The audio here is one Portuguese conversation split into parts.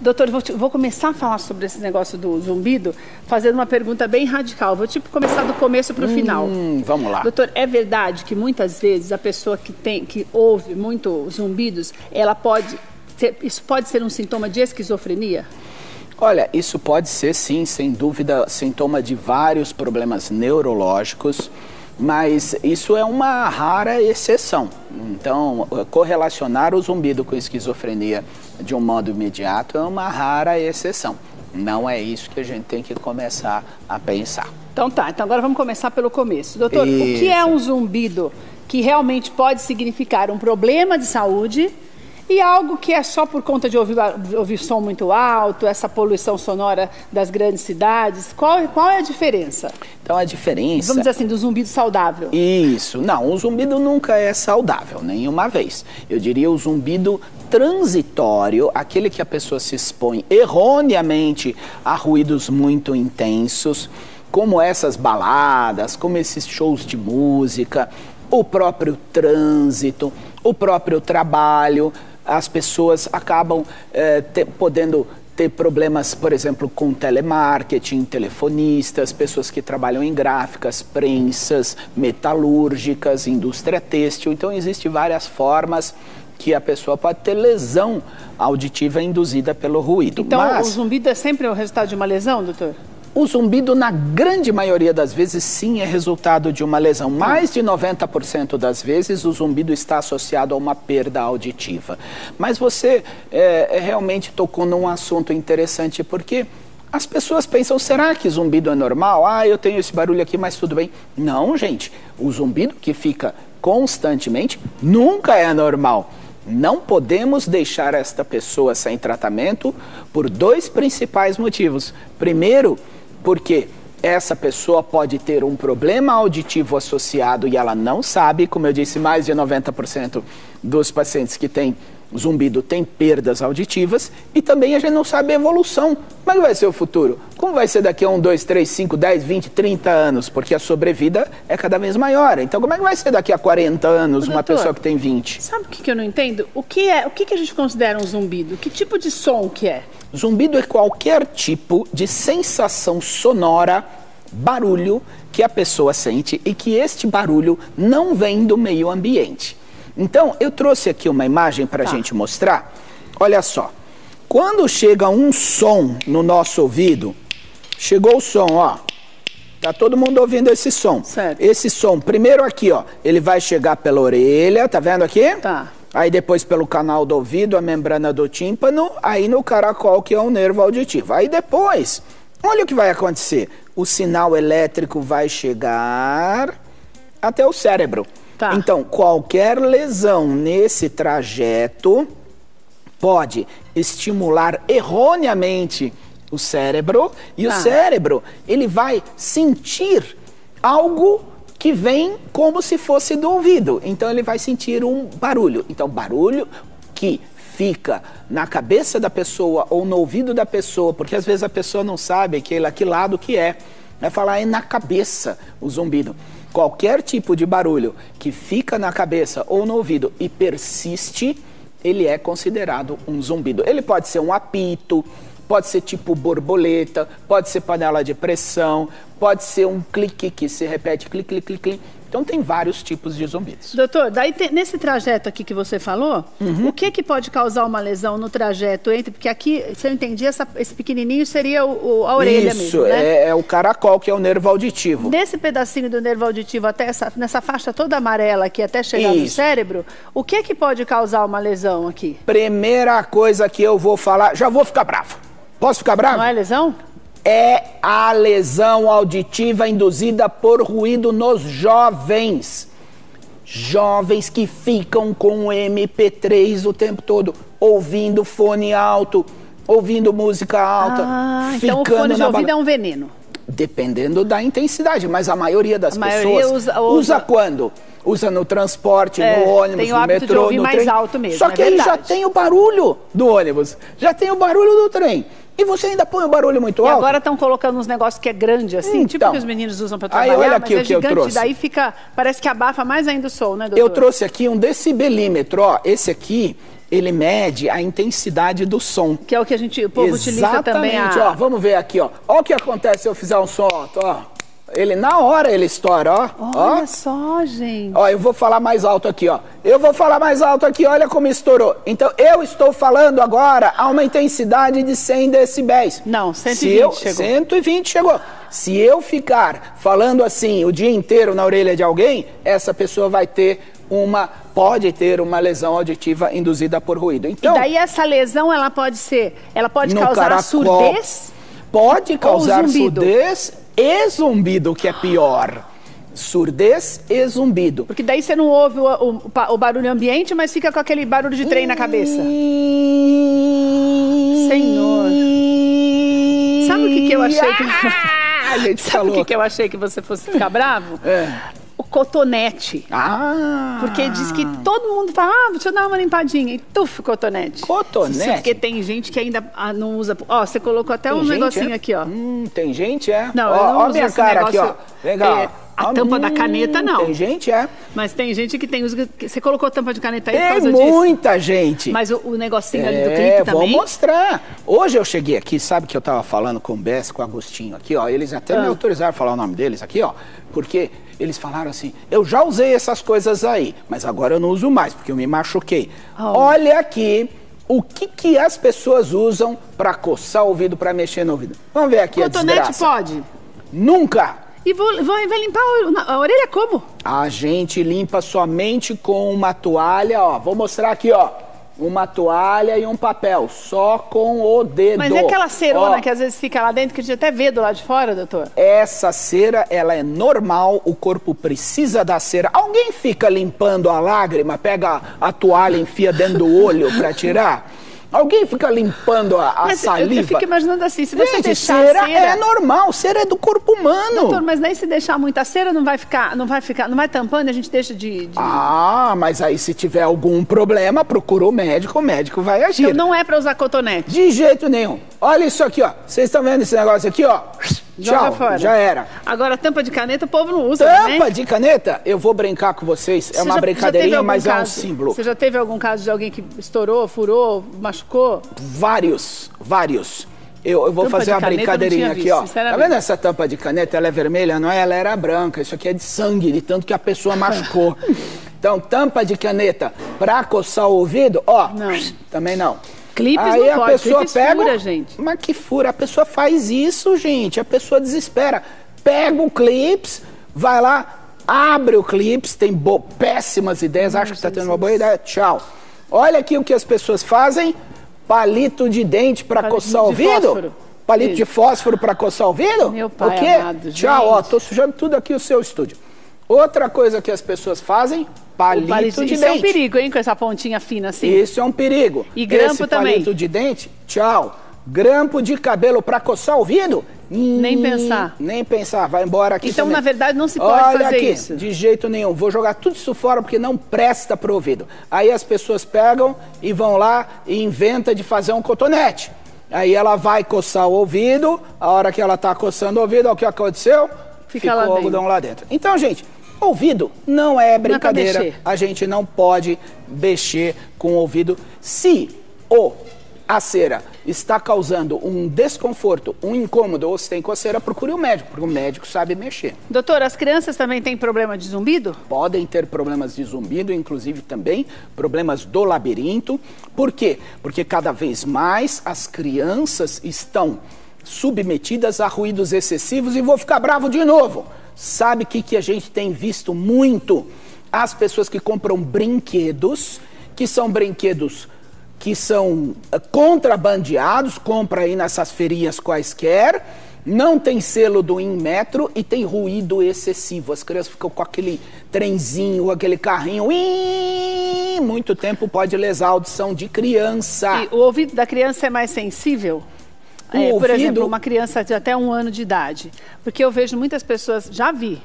Doutor, vou começar a falar sobre esse negócio do zumbido, fazendo uma pergunta bem radical. Vou começar do começo para o final. Vamos lá. Doutor, é verdade que muitas vezes a pessoa que ouve muito zumbidos, isso pode ser um sintoma de esquizofrenia? Olha, isso pode ser sim, sem dúvida, sintoma de vários problemas neurológicos, mas isso é uma rara exceção. Então, correlacionar o zumbido com esquizofrenia de um modo imediato é uma rara exceção. Não é isso que a gente tem que começar a pensar. Então agora vamos começar pelo começo. Doutor, o que é um zumbido que realmente pode significar um problema de saúde e algo que é só por conta de ouvir som muito alto, essa poluição sonora das grandes cidades? Qual é a diferença? Então a diferença... Vamos dizer assim, do zumbido saudável. Isso. Não, o zumbido nunca é saudável, nenhuma vez. Eu diria o zumbido transitório, aquele que a pessoa se expõe erroneamente a ruídos muito intensos, como essas baladas, como esses shows de música, o próprio trânsito, o próprio trabalho. As pessoas acabam podendo ter problemas, por exemplo, com telemarketing, telefonistas, pessoas que trabalham em gráficas, prensas, metalúrgicas, indústria têxtil. Então, existem várias formas que a pessoa pode ter lesão auditiva induzida pelo ruído. Então, o zumbido é sempre o resultado de uma lesão, doutor? O zumbido, na grande maioria das vezes, sim, é resultado de uma lesão. Mais de 90% das vezes, o zumbido está associado a uma perda auditiva. Mas você realmente tocou num assunto interessante, porque as pessoas pensam, será que zumbido é normal? Ah, eu tenho esse barulho aqui, mas tudo bem. Não, gente. O zumbido que fica constantemente nunca é normal. Não podemos deixar esta pessoa sem tratamento por dois principais motivos. Primeiro, porque essa pessoa pode ter um problema auditivo associado e ela não sabe. Como eu disse, mais de 90% dos pacientes que têm zumbido têm perdas auditivas. E também a gente não sabe a evolução. Como é que vai ser o futuro? Como vai ser daqui a 1, 2, 3, 5, 10, 20, 30 anos? Porque a sobrevida é cada vez maior. Então, como é que vai ser daqui a 40 anos uma pessoa que tem 20? Sabe o que eu não entendo? O que a gente considera um zumbido? Que tipo de som que é? Zumbido é qualquer tipo de sensação sonora, barulho, que a pessoa sente e que este barulho não vem do meio ambiente. Então, eu trouxe aqui uma imagem para a gente mostrar. Olha só. Quando chega um som no nosso ouvido, chegou o som, ó. Tá todo mundo ouvindo esse som. Certo. Esse som, primeiro aqui, ó, ele vai chegar pela orelha, tá vendo aqui? Tá. Aí depois pelo canal do ouvido, a membrana do tímpano, aí no caracol, que é o nervo auditivo. Aí depois, olha o que vai acontecer. O sinal elétrico vai chegar até o cérebro. Tá. Então, qualquer lesão nesse trajeto pode estimular erroneamente o cérebro e o cérebro, ele vai sentir algo que vem como se fosse do ouvido. Então, ele vai sentir um barulho. Então, barulho que fica na cabeça da pessoa ou no ouvido da pessoa, porque às vezes a pessoa não sabe que lado que é. Vai falar, é na cabeça o zumbido. Qualquer tipo de barulho que fica na cabeça ou no ouvido e persiste, ele é considerado um zumbido. Ele pode ser um apito, pode ser tipo borboleta, pode ser panela de pressão, pode ser um clique que se repete, clique, clique, clique, clique. Então tem vários tipos de zumbidos. Doutor, daí nesse trajeto aqui que você falou, o que pode causar uma lesão no trajeto entre... Porque aqui, se eu entendi, esse pequenininho seria a orelha mesmo, Isso, né? é o caracol, que é o nervo auditivo. Nesse pedacinho do nervo auditivo, até nessa faixa toda amarela aqui, até chegar no cérebro, o que pode causar uma lesão aqui? Primeira coisa que eu vou falar, já vou ficar bravo. Posso ficar bravo? Não é lesão? É a lesão auditiva induzida por ruído nos jovens. Jovens que ficam com MP3 o tempo todo, ouvindo fone alto, ouvindo música alta. Então o fone de ouvido é um veneno. Dependendo da intensidade, mas a maioria das pessoas usa quando? Usa no transporte, no ônibus, no metrô, de ouvir no mais trem. alto mesmo, Só que aí já tem o barulho do ônibus, já tem o barulho do trem. E você ainda põe o barulho muito alto. E agora estão colocando uns negócios que é grande assim, tipo que os meninos usam para trabalhar, olha aqui mas o que eu trouxe. Daí fica, parece que abafa mais ainda o som, né, doutor? Eu trouxe aqui um decibelímetro, ó. Esse aqui ele mede a intensidade do som. Que é o que o povo utiliza também. Ó, vamos ver aqui, ó. Ó o que acontece se eu fizer um som alto, ó. Ele, na hora, ele estoura, ó. Olha só, gente. Ó, eu vou falar mais alto aqui, ó. Eu vou falar mais alto aqui, olha como estourou. Então, eu estou falando agora a uma intensidade de 100 decibéis. Não, 120 chegou. 120 chegou. Se eu ficar falando assim o dia inteiro na orelha de alguém, essa pessoa vai ter pode ter uma lesão auditiva induzida por ruído. Então, e daí essa lesão, ela pode causar surdez? Pode causar surdez e zumbido, que é pior. Surdez e zumbido. Porque daí você não ouve o barulho ambiente, mas fica com aquele barulho de trem na cabeça. Senhor. Sabe o que eu achei que... Sabe o que eu achei que você fosse ficar bravo? O cotonete. Porque diz que todo mundo fala, deixa eu dar uma limpadinha. E tuf, cotonete. Cotonete? Porque tem gente que ainda não usa... Ó, você colocou até um negocinho aqui, ó. Tem gente, Não, eu não uso minha cara aqui, ó. Legal. A tampa da caneta, não. Tem gente, Mas tem gente que tem... Você colocou tampa de caneta aí por causa disso? Tem muita gente. Mas o negocinho ali do clipe também? Vou mostrar. Hoje eu cheguei aqui, sabe que eu tava falando com o Bess, com o Agostinho aqui, ó. Eles até me autorizaram a falar o nome deles aqui, ó. Porque eles falaram assim, eu já usei essas coisas aí, mas agora eu não uso mais, porque eu me machuquei. Olha aqui o que as pessoas usam para coçar o ouvido, para mexer no ouvido. Vamos ver aqui a desgraça. Cotonete pode? Nunca. E vai limpar a orelha como? A gente limpa somente com uma toalha, ó. Vou mostrar aqui, ó. Uma toalha e um papel, só com o dedo. Mas é aquela cerona que às vezes fica lá dentro, que a gente até vê do lado de fora, doutor? Essa cera, ela é normal, o corpo precisa da cera. Alguém fica limpando a lágrima, pega a toalha e enfia dentro do olho para tirar? Alguém fica limpando a saliva? Eu fico imaginando assim, se você deixar cera é normal, cera é do corpo humano. Doutor, mas daí se deixar muita cera não vai tampando, a gente deixa de... Mas aí se tiver algum problema, procura o médico vai agir. Então não é para usar cotonete? De jeito nenhum. Olha isso aqui, ó. Vocês estão vendo esse negócio aqui, ó? Tchau, já era. Agora, tampa de caneta o povo não usa, Tampa de caneta? Eu vou brincar com vocês. É uma brincadeirinha, mas é um símbolo. Você já teve algum caso de alguém que estourou, furou, machucou? Vários. Eu vou fazer uma brincadeirinha aqui, ó. Tá vendo essa tampa de caneta? Ela é vermelha, não é? Ela era branca. Isso aqui é de sangue, de tanto que a pessoa machucou. Então, tampa de caneta pra coçar o ouvido, ó. Não. Também não. Clipes aí não a pessoa pega, fura, gente. Mas que fura? A pessoa faz isso, gente. A pessoa desespera. Pega o clips, vai lá, abre o clips, tem péssimas ideias, acha que está tendo uma boa ideia, tchau. Olha aqui o que as pessoas fazem. Palito de dente para coçar o ouvido? Fósforo. Palito de fósforo para coçar o ouvido? Meu pai o quê? Amado, tchau, ó, tô sujando tudo aqui o seu estúdio. Outra coisa que as pessoas fazem, palito de dente. Isso é um perigo, hein, com essa pontinha fina assim. Isso é um perigo. E grampo também. Palito de dente, tchau. Grampo de cabelo para coçar o ouvido? Nem pensar. Nem pensar, vai embora aqui então, também. Na verdade, não se pode fazer aqui, isso. De jeito nenhum. Vou jogar tudo isso fora porque não presta pro ouvido. Aí as pessoas pegam e vão lá e inventam de fazer um cotonete. Aí ela vai coçar o ouvido, a hora que ela tá coçando o ouvido, olha o que aconteceu? Ficou o algodão lá dentro. Então, gente, ouvido não é brincadeira. Não é a gente não pode mexer com o ouvido se a cera está causando um desconforto, um incômodo, ou se tem coceira, procure um médico, porque o médico sabe mexer. Doutor, as crianças também têm problema de zumbido? Podem ter problemas de zumbido, inclusive também problemas do labirinto. Por quê? Porque cada vez mais as crianças estão submetidas a ruídos excessivos e vou ficar bravo de novo. Sabe o que a gente tem visto muito? As pessoas que compram brinquedos, que são brinquedos que são contrabandeados, compra aí nessas feirinhas quaisquer, não tem selo do Inmetro e tem ruído excessivo. As crianças ficam com aquele trenzinho, aquele carrinho, muito tempo pode lesar a audição de criança. E o ouvido da criança é mais sensível? Por exemplo, uma criança de até 1 ano de idade. Porque eu vejo muitas pessoas, já vi,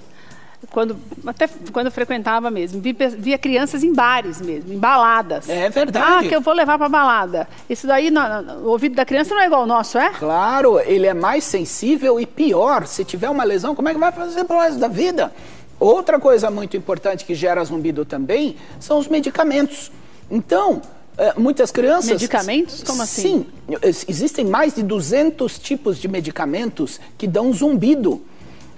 até quando eu frequentava mesmo, via crianças em bares mesmo, em baladas. É verdade. Que eu vou levar pra balada. Isso daí, o ouvido da criança não é igual ao nosso, é? Claro, ele é mais sensível e pior. Se tiver uma lesão, como é que vai fazer pro resto da vida? Outra coisa muito importante que gera zumbido também são os medicamentos. Então, Muitas crianças... Medicamentos? Como assim? Sim, existem mais de 200 tipos de medicamentos que dão zumbido.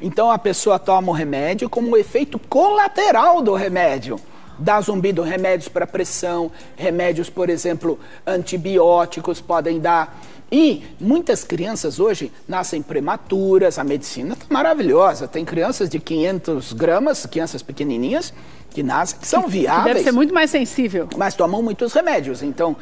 Então a pessoa toma o remédio como um efeito colateral do remédio. Dá zumbido, remédios para pressão, remédios, por exemplo, antibióticos podem dar. E muitas crianças hoje nascem prematuras, a medicina está maravilhosa. Tem crianças de 500 gramas, crianças pequenininhas, que nascem, que são viáveis. Que deve ser muito mais sensível. Mas tomam muitos remédios, então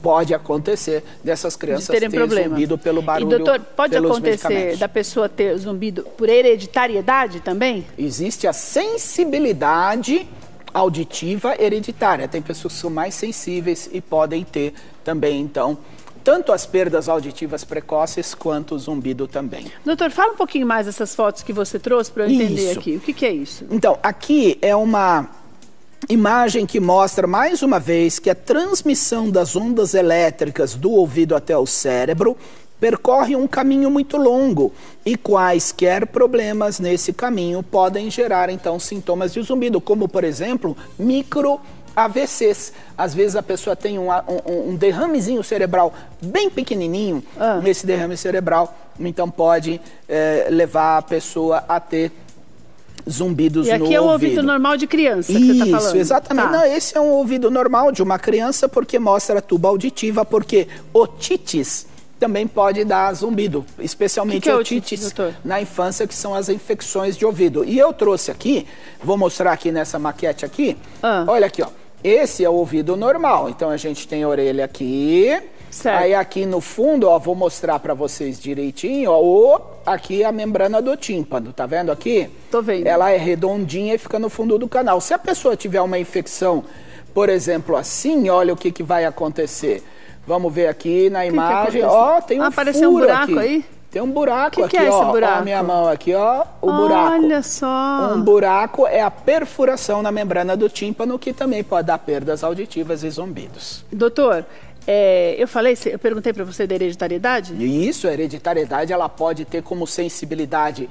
pode acontecer dessas crianças terem zumbido pelo barulho. E doutor, pode acontecer da pessoa ter zumbido por hereditariedade também? Existe a sensibilidade auditiva hereditária. Tem pessoas que são mais sensíveis e podem ter também, então, tanto as perdas auditivas precoces quanto o zumbido também. Doutor, fala um pouquinho mais dessas fotos que você trouxe para eu entender aqui. O que é isso? Então, aqui é uma imagem que mostra, mais uma vez, que a transmissão das ondas elétricas do ouvido até o cérebro percorre um caminho muito longo e quaisquer problemas nesse caminho podem gerar, então, sintomas de zumbido, como, por exemplo, micro AVCs. Às vezes a pessoa tem um derramezinho cerebral bem pequenininho, esse derrame cerebral, então pode levar a pessoa a ter zumbidos no ouvido. E aqui é o ouvido normal de criança que você está falando. Isso, exatamente. Tá. Não, esse é um ouvido normal de uma criança porque mostra a tuba auditiva, porque otites também pode dar zumbido, especialmente otites na infância, que são as infecções de ouvido. E eu trouxe aqui, vou mostrar aqui nessa maquete aqui, olha aqui, ó. Esse é o ouvido normal, então a gente tem a orelha aqui, certo. Aí aqui no fundo, ó, vou mostrar para vocês direitinho, ó, aqui a membrana do tímpano, tá vendo aqui? Tô vendo. Ela é redondinha e fica no fundo do canal. Se a pessoa tiver uma infecção, por exemplo, assim, olha o que vai acontecer. Vamos ver aqui na imagem, ó, tem um apareceu um buraco aqui. Aí? Tem um buraco aqui, que é ó. Esse buraco? Ó, a minha mão aqui, ó, o buraco. Olha só. Um buraco é a perfuração na membrana do tímpano, que também pode dar perdas auditivas e zumbidos. Doutor, eu perguntei para você da hereditariedade? Isso, a hereditariedade ela pode ter como sensibilidade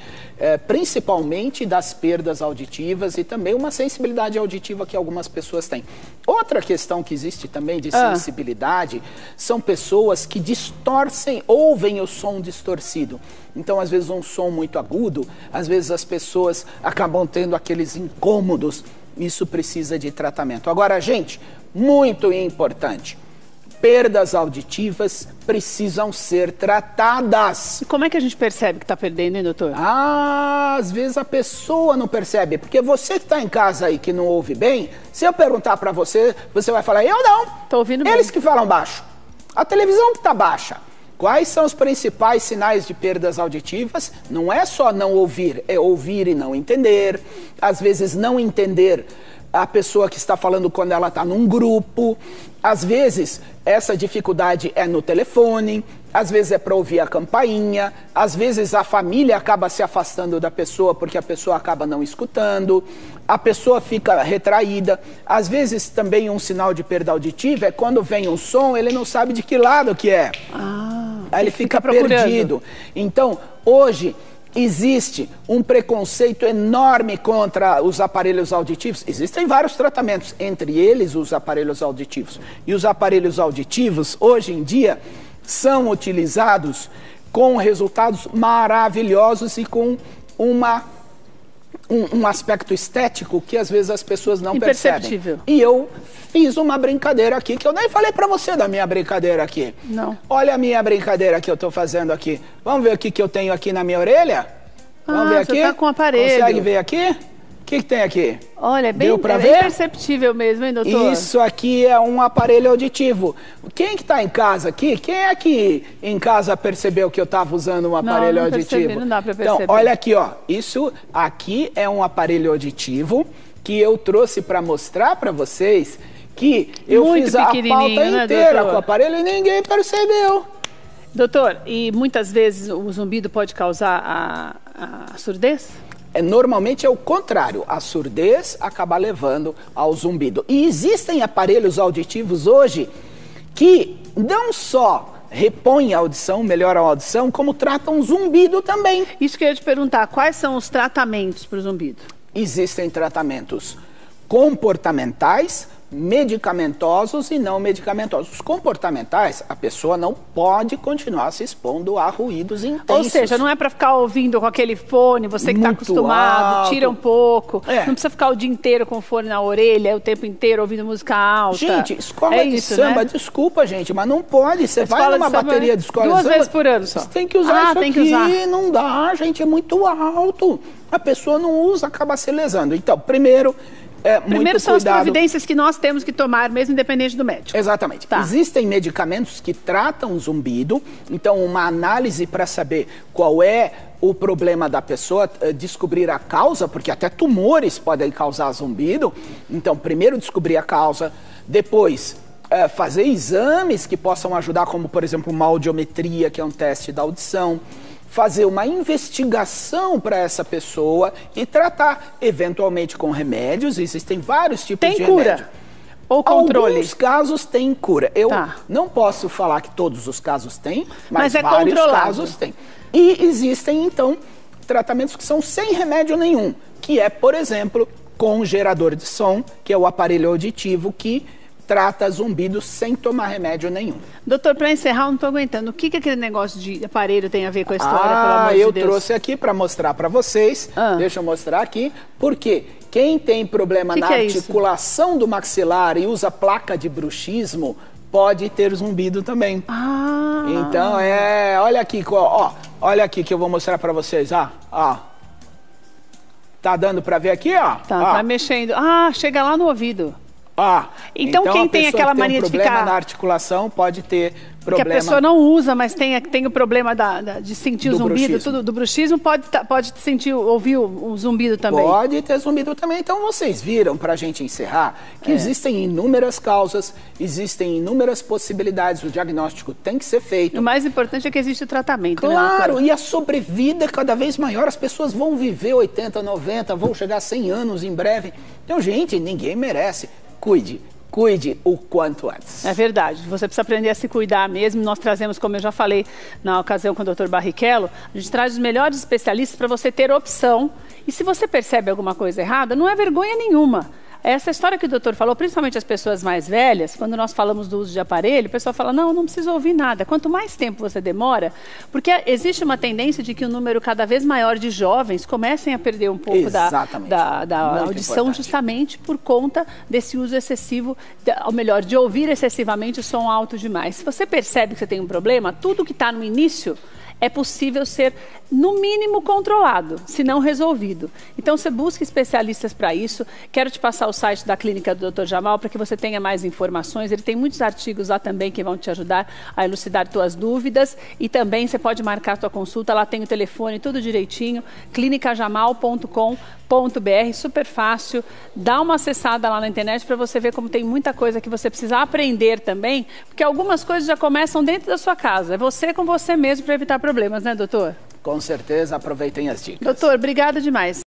principalmente das perdas auditivas e também uma sensibilidade auditiva que algumas pessoas têm. Outra questão que existe também de sensibilidade são pessoas que distorcem, ouvem o som distorcido. Então, às vezes, um som muito agudo, às vezes as pessoas acabam tendo aqueles incômodos. Isso precisa de tratamento. Agora, gente, muito importante. Perdas auditivas precisam ser tratadas. E como é que a gente percebe que está perdendo, hein, doutor? Às vezes a pessoa não percebe, porque você que está em casa aí que não ouve bem, se eu perguntar para você, você vai falar, eu não. Tô ouvindo bem. Eles que falam baixo. A televisão que está baixa. Quais são os principais sinais de perdas auditivas? Não é só não ouvir, é ouvir e não entender. Às vezes não entender a pessoa que está falando quando ela está num grupo. Às vezes, essa dificuldade é no telefone, às vezes é para ouvir a campainha, às vezes a família acaba se afastando da pessoa porque a pessoa acaba não escutando, a pessoa fica retraída. Às vezes também um sinal de perda auditiva é quando vem um som, ele não sabe de que lado que é. Aí ele fica perdido. Então, hoje existe um preconceito enorme contra os aparelhos auditivos. Existem vários tratamentos, entre eles os aparelhos auditivos. E os aparelhos auditivos, hoje em dia, são utilizados com resultados maravilhosos e com um aspecto estético que às vezes as pessoas não percebem. E eu fiz uma brincadeira aqui, que eu nem falei pra você da minha brincadeira aqui. Não. Olha a minha brincadeira que eu tô fazendo aqui. Vamos ver o que eu tenho aqui na minha orelha? Vamos ver aqui? Você tá com o aparelho. Consegue ver aqui? O que tem aqui? Olha, é bem perceptível mesmo, hein, doutor? Isso aqui é um aparelho auditivo. Quem que está em casa aqui? Quem é que em casa percebeu que eu estava usando um aparelho auditivo? Não dá para perceber. Então, olha aqui, ó. Isso aqui é um aparelho auditivo que eu trouxe para mostrar para vocês que eu fiz a pauta inteira com o aparelho e ninguém percebeu. Doutor, e muitas vezes o zumbido pode causar a surdez? Normalmente é o contrário, a surdez acaba levando ao zumbido. E existem aparelhos auditivos hoje que não só repõem a audição, melhoram a audição, como tratam zumbido também. Isso que eu ia te perguntar, quais são os tratamentos para o zumbido? Existem tratamentos comportamentais, medicamentosos e não medicamentosos. Os comportamentais, a pessoa não pode continuar se expondo a ruídos intensos. Ou seja, não é para ficar ouvindo com aquele fone, você que está acostumado, alto. Tira um pouco. Não precisa ficar o dia inteiro com o fone na orelha, o tempo inteiro ouvindo música alta. Gente, escola de samba, desculpa, gente, mas não pode. Você vai numa bateria de escola de samba... 2 vezes por ano só. Você tem que usar isso aqui, não dá, gente, é muito alto. A pessoa não usa, acaba se lesando. Então, primeiro são as providências que nós temos que tomar, mesmo independente do médico. Exatamente. Existem medicamentos que tratam o zumbido, então uma análise para saber qual é o problema da pessoa, descobrir a causa, porque até tumores podem causar zumbido. Então, primeiro descobrir a causa, depois fazer exames que possam ajudar, como por exemplo uma audiometria, que é um teste da audição, fazer uma investigação para essa pessoa e tratar, eventualmente com remédios. Existem vários tipos de remédio. Tem cura? Ou controle? Alguns casos têm cura. Eu não posso falar que todos os casos têm, mas vários casos têm. E existem, então, tratamentos que são sem remédio nenhum, que é, por exemplo, com um gerador de som, que é o aparelho auditivo que trata zumbido sem tomar remédio nenhum. Doutor, para encerrar, eu não estou aguentando. O que aquele negócio de aparelho tem a ver com a história, pelo amor de Deus? Eu trouxe aqui para mostrar para vocês. Deixa eu mostrar aqui. Porque quem tem problema na articulação do maxilar e usa placa de bruxismo, pode ter zumbido também. Então, olha aqui, olha aqui que eu vou mostrar para vocês. Tá dando para ver aqui, ó? Tá mexendo. Chega lá no ouvido. Então quem tem aquela mania de ficar... problema na articulação pode ter problema... Que a pessoa não usa, mas tem o problema de sentir o zumbido, do bruxismo, pode ouvir o zumbido também. Pode ter zumbido também. Então vocês viram, para a gente encerrar, que existem inúmeras causas, existem inúmeras possibilidades, o diagnóstico tem que ser feito. O mais importante é que existe o tratamento. Claro, e a sobrevida é cada vez maior, as pessoas vão viver 80, 90, vão chegar a 100 anos em breve. Então, gente, ninguém merece. Cuide o quanto antes. É verdade, você precisa aprender a se cuidar mesmo. Nós trazemos, como eu já falei na ocasião com o Dr. Barrichello, a gente traz os melhores especialistas para você ter opção. E se você percebe alguma coisa errada, não é vergonha nenhuma. Essa história que o doutor falou, principalmente as pessoas mais velhas, quando nós falamos do uso de aparelho, o pessoal fala, não precisa ouvir nada. Quanto mais tempo você demora, porque existe uma tendência de que um número cada vez maior de jovens comecem a perder um pouco da audição, justamente por conta desse uso excessivo, ou melhor, de ouvir excessivamente o som alto demais. Se você percebe que você tem um problema, tudo que está no início é possível ser, no mínimo, controlado, se não resolvido. Então, você busca especialistas para isso. Quero te passar o site da clínica do Dr. Jamal para que você tenha mais informações. Ele tem muitos artigos lá também que vão te ajudar a elucidar tuas dúvidas. E também você pode marcar tua consulta. Lá tem o telefone, tudo direitinho. clinicajamal.com.br, super fácil. Dá uma acessada lá na internet para você ver como tem muita coisa que você precisa aprender também, porque algumas coisas já começam dentro da sua casa. É você com você mesmo para evitar problemas, né, doutor? Com certeza, aproveitem as dicas. Doutor, obrigada demais.